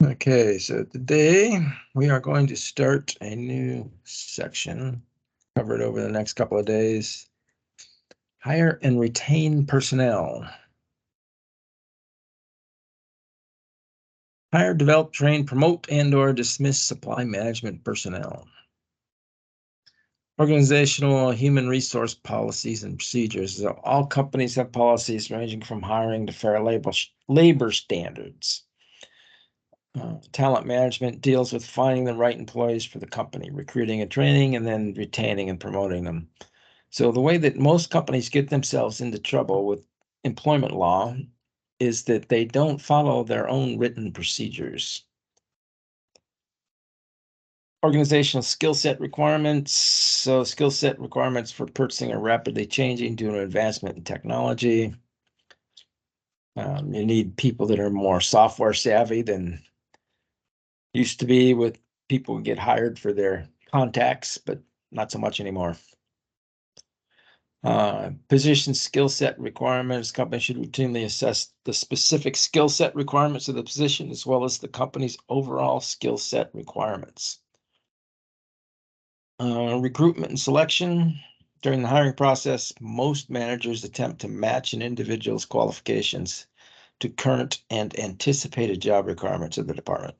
Okay, so today we are going to start a new section covered over the next couple of days. Hire and retain personnel. Hire, develop, train, promote, and/or dismiss supply management personnel. Organizational human resource policies and procedures. So all companies have policies ranging from hiring to fair labor standards. Talent management deals with finding the right employees for the company, recruiting and training, and then retaining and promoting them. So the way that most companies get themselves into trouble with employment law is that they don't follow their own written procedures. Organizational skill set requirements. So skill set requirements for purchasing are rapidly changing due to advancement in technology. You need people that are more software savvy than used to be, with people who get hired for their contacts, but not so much anymore. Position skill set requirements. Companies should routinely assess the specific skill set requirements of the position as well as the company's overall skill set requirements. Recruitment and selection. During the hiring process, most managers attempt to match an individual's qualifications to current and anticipated job requirements of the department.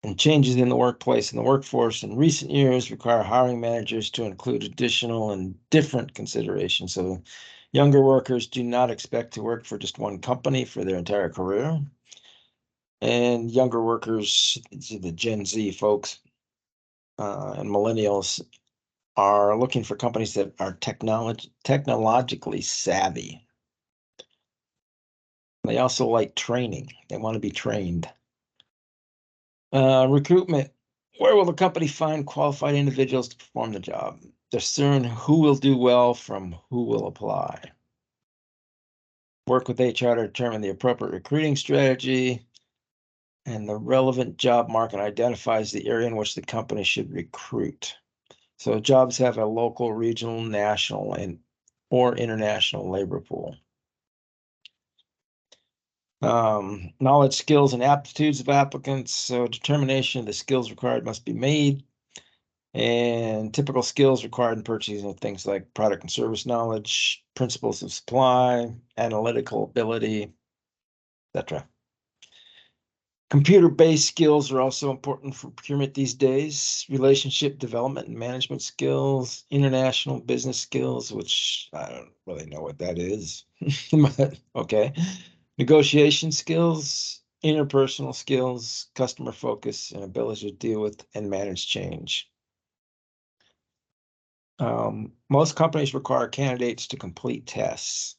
And changes in the workplace and the workforce in recent years require hiring managers to include additional and different considerations. So younger workers do not expect to work for just one company for their entire career. And younger workers, the Gen Z folks and millennials, are looking for companies that are technologically savvy. They also like training. They want to be trained. Recruitment. Where will the company find qualified individuals to perform the job? Discern who will do well from who will apply. Work with HR to determine the appropriate recruiting strategy. And the relevant job market identifies the area in which the company should recruit. So jobs have a local, regional, national, or international labor pool. Knowledge, skills, and aptitudes of applicants. So determination of the skills required must be made. And typical skills required in purchasing are things like product and service knowledge, principles of supply, analytical ability, etc. Computer-based skills are also important for procurement these days. Relationship development and management skills, international business skills, which I don't really know what that is, but okay. Negotiation skills, interpersonal skills, customer focus, and ability to deal with and manage change. Most companies require candidates to complete tests.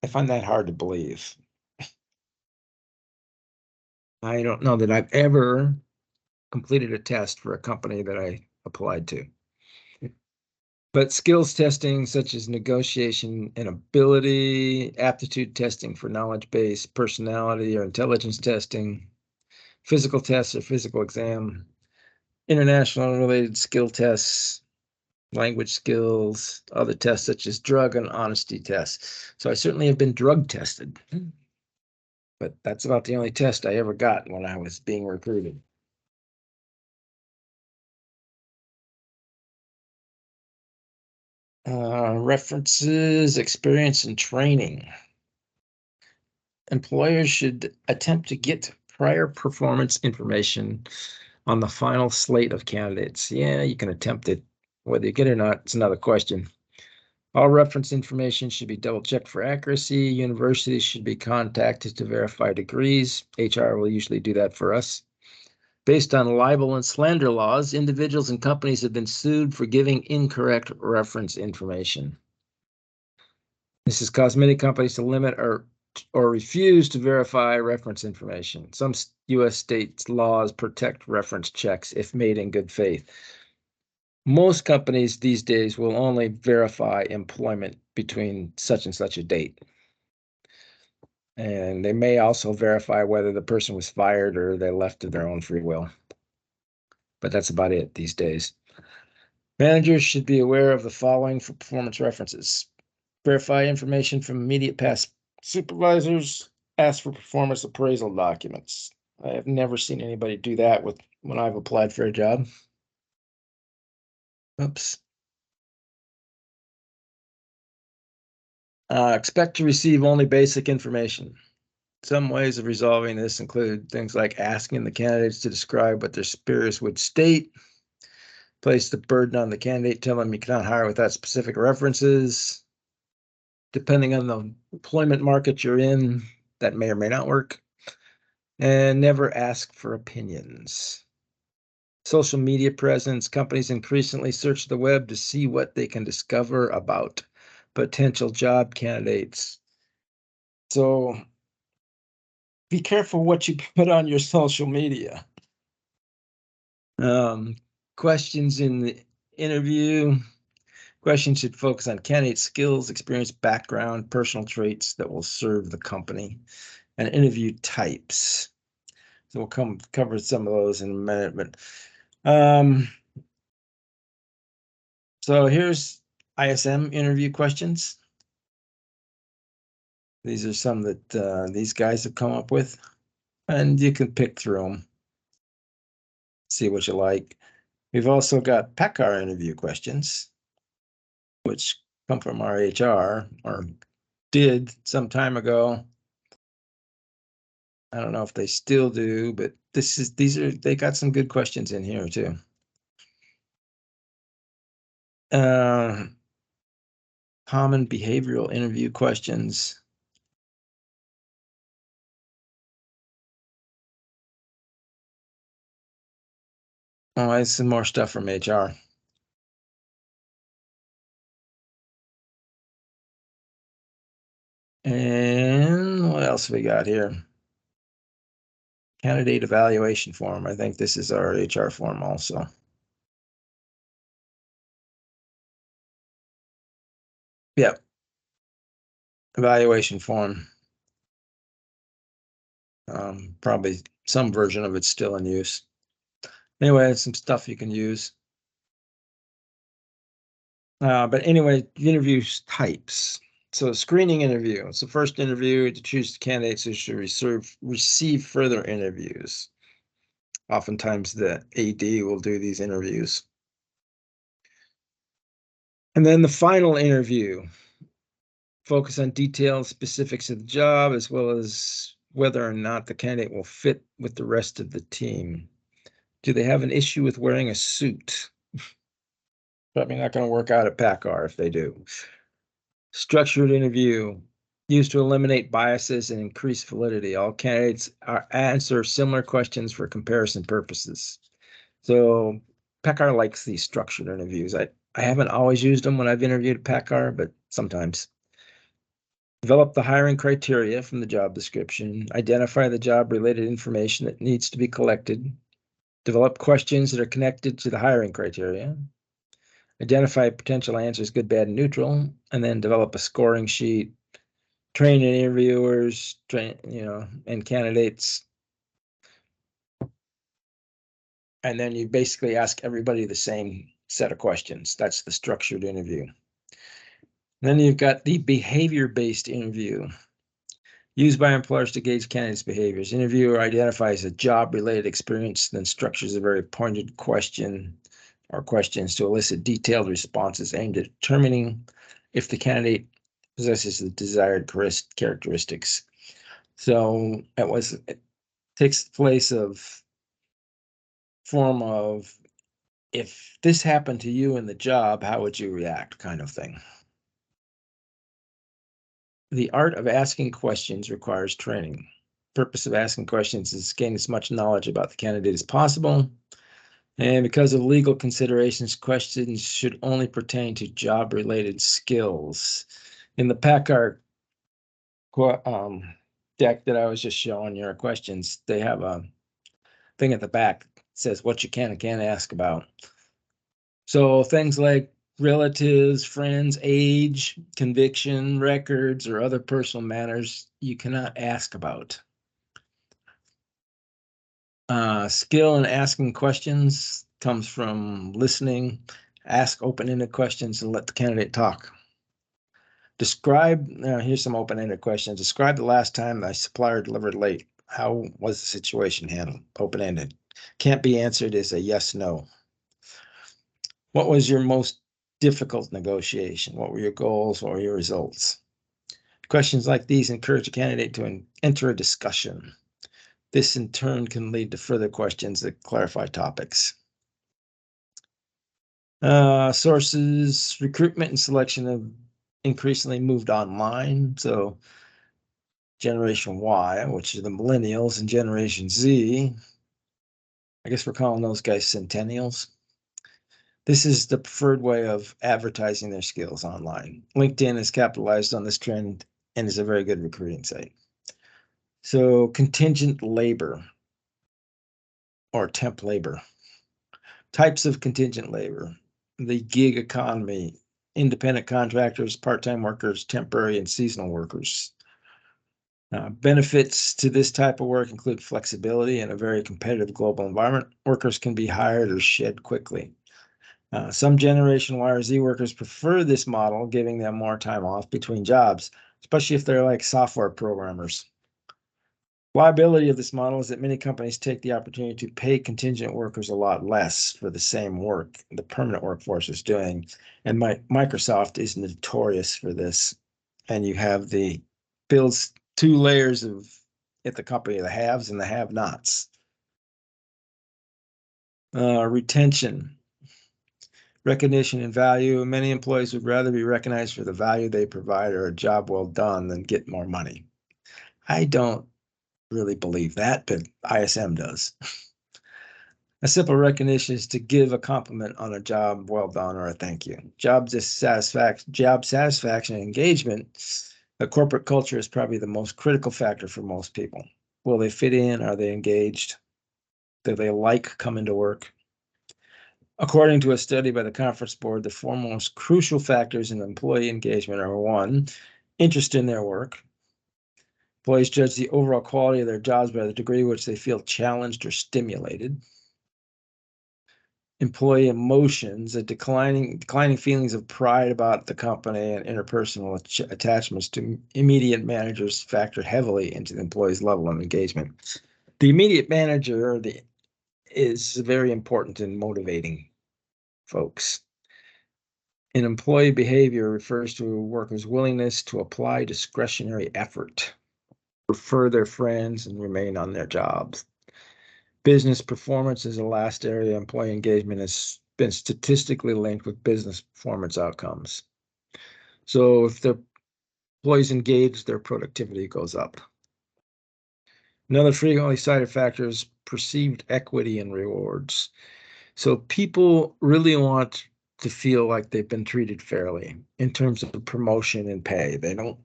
I find that hard to believe. I don't know that I've ever completed a test for a company that I applied to. But skills testing, such as negotiation and ability, aptitude testing for knowledge-based personality or intelligence testing, physical tests or physical exam, international related skill tests, language skills, other tests such as drug and honesty tests. So I certainly have been drug tested, but that's about the only test I ever got when I was being recruited. References, experience, and training. Employers should attempt to get prior performance information on the final slate of candidates. Yeah, you can attempt it. Whether you get it or not, it's another question. All reference information should be double checked for accuracy. Universities should be contacted to verify degrees. HR will usually do that for us. Based on libel and slander laws, individuals and companies have been sued for giving incorrect reference information. This has caused many companies to limit or refuse to verify reference information. Some U.S. states' laws protect reference checks if made in good faith. Most companies these days will only verify employment between such and such a date. And they may also verify whether the person was fired or they left of their own free will. But that's about it these days. Managers should be aware of the following for performance references. Verify information from immediate past supervisors, ask for performance appraisal documents. I have never seen anybody do that when I've applied for a job. Oops. Expect to receive only basic information. Some ways of resolving this include things like asking the candidates to describe what their superiors would state, place the burden on the candidate, tell them you cannot hire without specific references. Depending on the employment market you're in, that may or may not work. And never ask for opinions. Social media presence. Companies increasingly search the web to see what they can discover about potential job candidates. So be careful what you put on your social media. Questions in the interview. Questions should focus on candidate skills, experience, background, personal traits that will serve the company, and interview types. So we'll cover some of those in a minute. But so here's ISM interview questions. These are some that these guys have come up with, and you can pick through them, see what you like. We've also got PACCAR interview questions, which come from our HR, or did some time ago. I don't know if they still do, but they got some good questions in here too. Common behavioral interview questions. Oh, it's some more stuff from HR. And what else we got here? Candidate evaluation form. I think this is our HR form also. Yep. Evaluation form. Probably some version of it's still in use. Anyway, some stuff you can use. But anyway, interview types. So screening interview. It's the first interview to choose candidates who should receive further interviews. Oftentimes the AD will do these interviews. And then the final interview. Focus on details, specifics of the job, as well as whether or not the candidate will fit with the rest of the team. Do they have an issue with wearing a suit? Probably not going to work out at PACCAR if they do. Structured interview used to eliminate biases and increase validity. All candidates answer similar questions for comparison purposes. So PACCAR likes these structured interviews. I haven't always used them when I've interviewed at PACCAR, but sometimes. Develop the hiring criteria from the job description. Identify the job-related information that needs to be collected. Develop questions that are connected to the hiring criteria. Identify potential answers, good, bad, and neutral, and then develop a scoring sheet. Train interviewers, and candidates. And then you basically ask everybody the same set of questions. That's the structured interview. Then you've got the behavior-based interview. Used by employers to gauge candidates' behaviors. Interviewer identifies a job-related experience, then structures a very pointed question or questions to elicit detailed responses aimed at determining if the candidate possesses the desired characteristics. So it takes the place of form of, if this happened to you in the job, how would you react, kind of thing. The art of asking questions requires training. Purpose of asking questions is to gain as much knowledge about the candidate as possible. And because of legal considerations, questions should only pertain to job-related skills. In the PACCAR deck that I was just showing your questions, they have a thing at the back that says what you can and can't ask about. So things like relatives, friends, age, conviction, records, or other personal matters you cannot ask about. Skill in asking questions comes from listening, ask open-ended questions, and let the candidate talk. Describe, here's some open-ended questions. Describe the last time a supplier delivered late. How was the situation handled? Open-ended. Can't be answered as a yes, no. What was your most difficult negotiation? What were your goals? What were your results? Questions like these encourage a candidate to enter a discussion. This in turn can lead to further questions that clarify topics. Sources, recruitment and selection have increasingly moved online. So Generation Y, which are the millennials, and Generation Z, I guess we're calling those guys centennials. This is the preferred way of advertising their skills online. LinkedIn has capitalized on this trend and is a very good recruiting site. So contingent labor or temp labor. Types of contingent labor. The gig economy, independent contractors, part-time workers, temporary and seasonal workers. Benefits to this type of work include flexibility in a very competitive global environment. Workers can be hired or shed quickly. Some Generation Y or Z workers prefer this model, giving them more time off between jobs, especially if they're like software programmers. Liability of this model is that many companies take the opportunity to pay contingent workers a lot less for the same work the permanent workforce is doing. And Microsoft is notorious for this. And you have the builds two layers of at the company, the haves and the have-nots. Retention, recognition and value. Many employees would rather be recognized for the value they provide or a job well done than get more money. I don't really believe that, but ISM does. A simple recognition is to give a compliment on a job well done or a thank you. Job satisfaction and engagement. The corporate culture is probably the most critical factor for most people. Will they fit in? Are they engaged? Do they like coming to work? According to a study by the Conference Board, the four most crucial factors in employee engagement are: one, interest in their work. Employees judge the overall quality of their jobs by the degree which they feel challenged or stimulated. Employee emotions, declining feelings of pride about the company and interpersonal attachments to immediate managers factor heavily into the employee's level of engagement. The immediate manager is very important in motivating folks. An employee behavior refers to a worker's willingness to apply discretionary effort, refer their friends, and remain on their jobs. Business performance is the last area. Employee engagement has been statistically linked with business performance outcomes. So if the employees engage, their productivity goes up. Another frequently cited factor is perceived equity and rewards. So people really want to feel like they've been treated fairly in terms of promotion and pay. They don't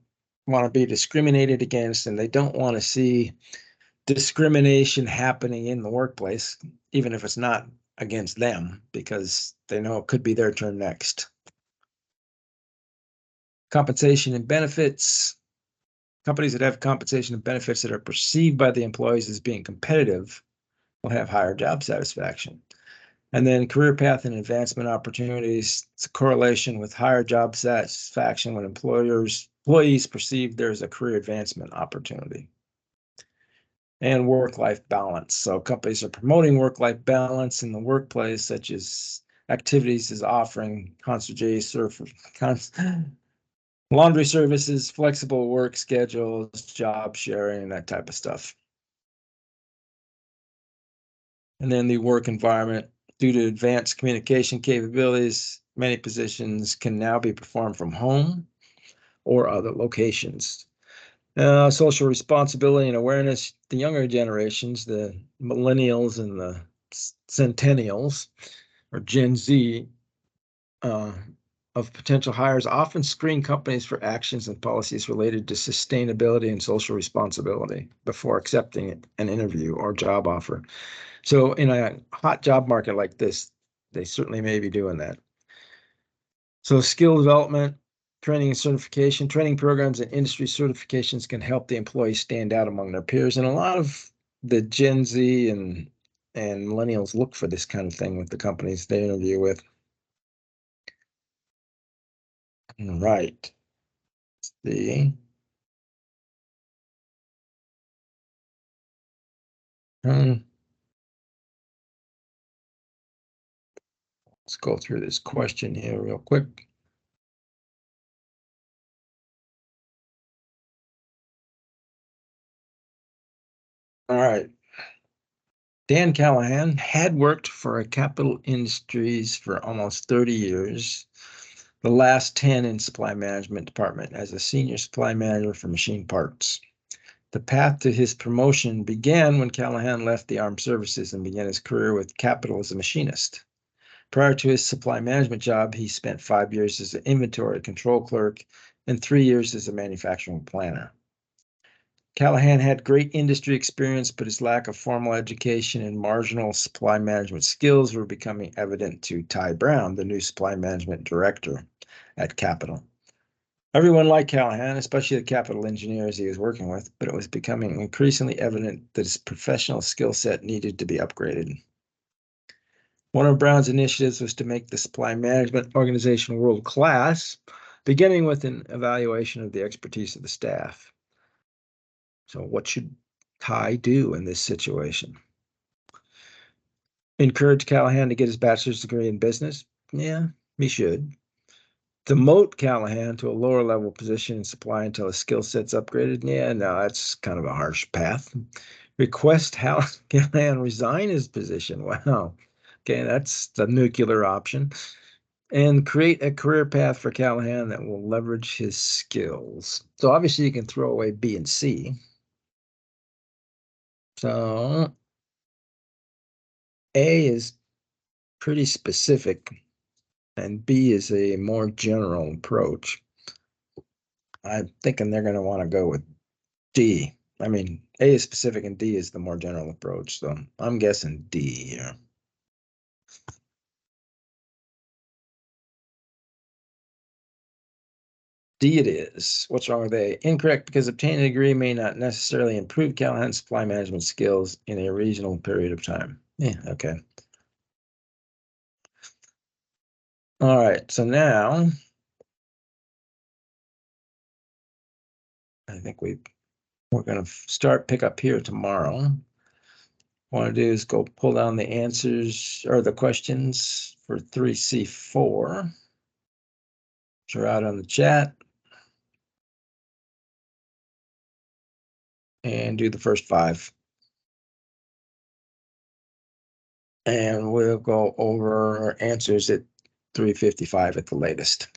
want to be discriminated against, and they don't want to see discrimination happening in the workplace, even if it's not against them, because they know it could be their turn next. Compensation and benefits. Companies that have compensation and benefits that are perceived by the employees as being competitive will have higher job satisfaction. And then career path and advancement opportunities. It's a correlation with higher job satisfaction when employees perceive there's a career advancement opportunity. And work-life balance. So companies are promoting work-life balance in the workplace, such as activities is offering laundry services, flexible work schedules, job sharing, that type of stuff. And then the work environment. Due to advanced communication capabilities, many positions can now be performed from home or other locations. Social responsibility and awareness. The younger generations, the millennials and the centennials, or Gen Z, of potential hires often screen companies for actions and policies related to sustainability and social responsibility before accepting an interview or job offer. So in a hot job market like this, they certainly may be doing that. So skill development, training and certification, training programs and industry certifications can help the employees stand out among their peers. And a lot of the Gen Z and millennials look for this kind of thing with the companies they interview with. Right. See. Let's go through this question here real quick. All right. Dan Callahan had worked for a Capital Industries for almost 30 years, the last 10 in supply management department as a senior supply manager for machine parts. The path to his promotion began when Callahan left the armed services and began his career with Capital as a machinist. Prior to his supply management job, he spent 5 years as an inventory control clerk and 3 years as a manufacturing planner. Callahan had great industry experience, but his lack of formal education and marginal supply management skills were becoming evident to Ty Brown, the new supply management director at Capital. Everyone liked Callahan, especially the Capital engineers he was working with, but it was becoming increasingly evident that his professional skill set needed to be upgraded. One of Brown's initiatives was to make the supply management organization world-class, beginning with an evaluation of the expertise of the staff. So what should Ty do in this situation? Encourage Callahan to get his bachelor's degree in business? Yeah, he should. Demote Callahan to a lower level position in supply until his skill set's upgraded? Yeah, no, that's kind of a harsh path. Request Callahan resign his position? Wow. Okay, that's the nuclear option. And create a career path for Callahan that will leverage his skills. So obviously you can throw away B and C. So A is pretty specific, and B is a more general approach. I'm thinking they're going to want to go with D. I mean, A is specific and D is the more general approach. So I'm guessing D here. D it is. What's wrong with A? Incorrect, because obtaining a degree may not necessarily improve Callahan's supply management skills in a reasonable period of time. Yeah, okay. All right, so now I think we're going to start pick up here tomorrow. What I want to do is go pull down the answers or the questions for 3C4, which are out on the chat, and do the first 5. And we'll go over our answers at 3:55 at the latest.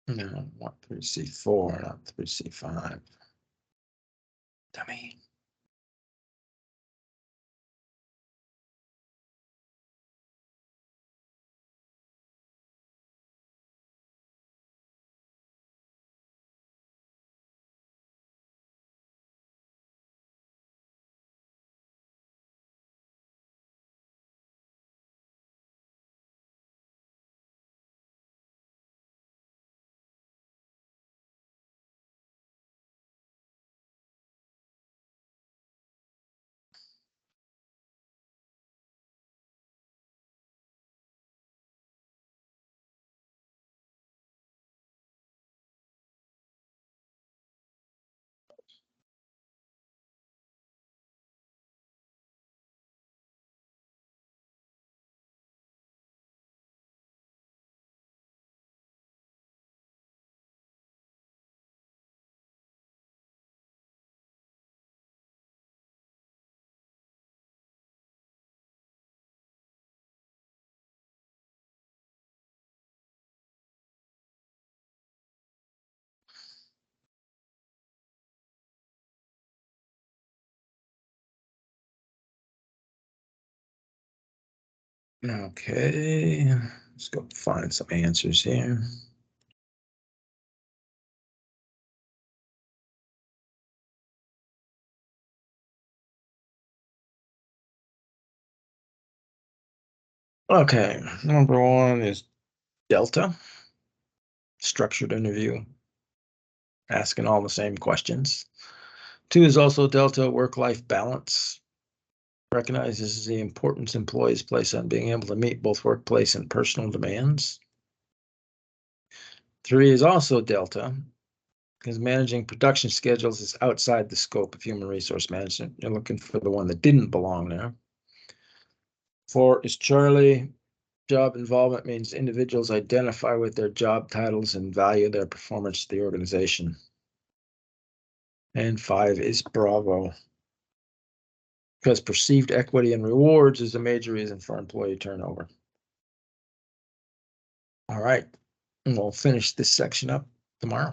No, not 3C4, not 3C5. Dummy. Okay, let's go find some answers here. Okay, number one is Delta, structured interview, asking all the same questions. Two is also Delta, work-life balance, recognizes the importance employees place on being able to meet both workplace and personal demands. Three is also Delta, because managing production schedules is outside the scope of human resource management. You're looking for the one that didn't belong there. Four is Charlie. Job involvement means individuals identify with their job titles and value their performance to the organization. And five is Bravo, because perceived equity and rewards is a major reason for employee turnover. All right, and we'll finish this section up tomorrow.